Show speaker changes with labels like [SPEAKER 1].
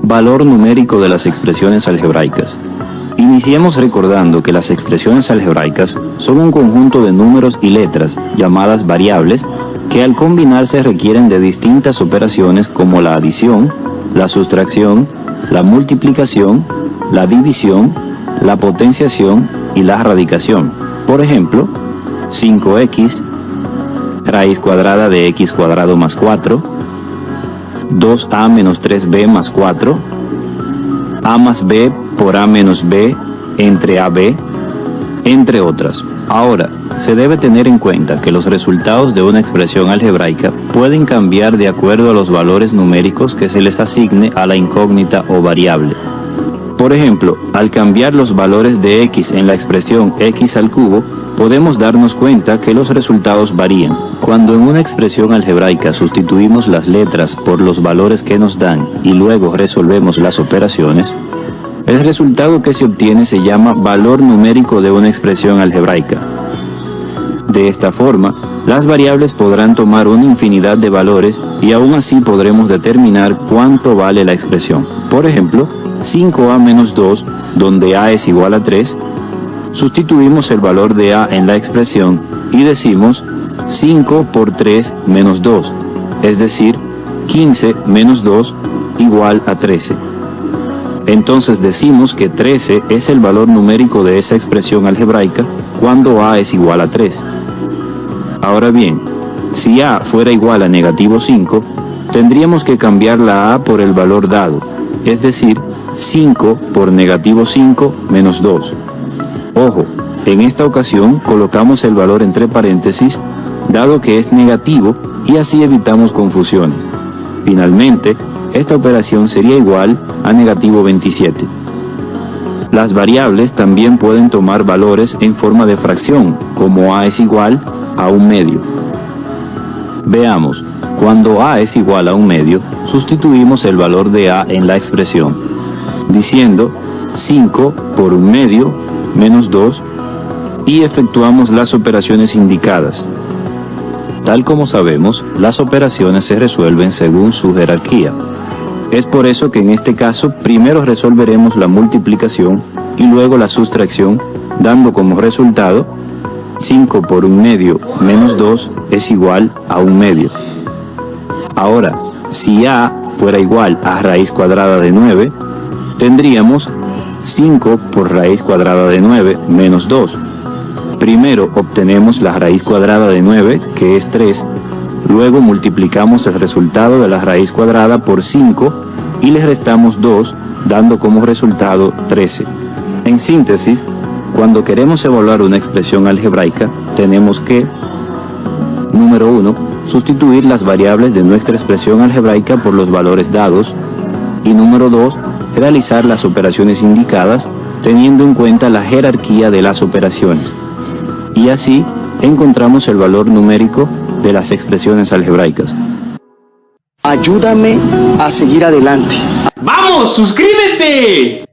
[SPEAKER 1] Valor numérico de las expresiones algebraicas. Iniciemos recordando que las expresiones algebraicas son un conjunto de números y letras, llamadas variables, que al combinarse requieren de distintas operaciones como la adición, la sustracción, la multiplicación, la división, la potenciación y la radicación. Por ejemplo, 5x, raíz cuadrada de x cuadrado más 4, 2a menos 3b más 4, a más b por a menos b entre ab, entre otras. Ahora, se debe tener en cuenta que los resultados de una expresión algebraica pueden cambiar de acuerdo a los valores numéricos que se les asigne a la incógnita o variable. Por ejemplo, al cambiar los valores de x en la expresión x al cubo, podemos darnos cuenta que los resultados varían. Cuando en una expresión algebraica sustituimos las letras por los valores que nos dan y luego resolvemos las operaciones, el resultado que se obtiene se llama valor numérico de una expresión algebraica. De esta forma, las variables podrán tomar una infinidad de valores y aún así podremos determinar cuánto vale la expresión. Por ejemplo, 5a menos 2, donde a es igual a 3, sustituimos el valor de a en la expresión y decimos 5 por 3 menos 2, es decir, 15 menos 2 igual a 13. Entonces decimos que 13 es el valor numérico de esa expresión algebraica cuando a es igual a 3. Ahora bien, si a fuera igual a negativo 5, tendríamos que cambiar la a por el valor dado, es decir, 5 por negativo 5 menos 2. Ojo, en esta ocasión colocamos el valor entre paréntesis, dado que es negativo, y así evitamos confusiones. Finalmente, esta operación sería igual a negativo 27. Las variables también pueden tomar valores en forma de fracción, como a es igual a 1/2. Veamos, cuando a es igual a 1/2, sustituimos el valor de a en la expresión, diciendo 5 por 1/2 menos 2, y efectuamos las operaciones indicadas. Tal como sabemos, las operaciones se resuelven según su jerarquía. Es por eso que en este caso primero resolveremos la multiplicación y luego la sustracción, dando como resultado 5 por 1/2 menos 2 es igual a 1/2. Ahora, si a fuera igual a raíz cuadrada de 9, tendríamos 5 por raíz cuadrada de 9 menos 2. Primero obtenemos la raíz cuadrada de 9, que es 3, luego multiplicamos el resultado de la raíz cuadrada por 5 y le restamos 2, dando como resultado 13. En síntesis, cuando queremos evaluar una expresión algebraica, tenemos que, número 1, sustituir las variables de nuestra expresión algebraica por los valores dados, y número 2, realizar las operaciones indicadas teniendo en cuenta la jerarquía de las operaciones. Y así encontramos el valor numérico de las expresiones algebraicas.
[SPEAKER 2] Ayúdame a seguir adelante.
[SPEAKER 3] ¡Vamos, suscríbete!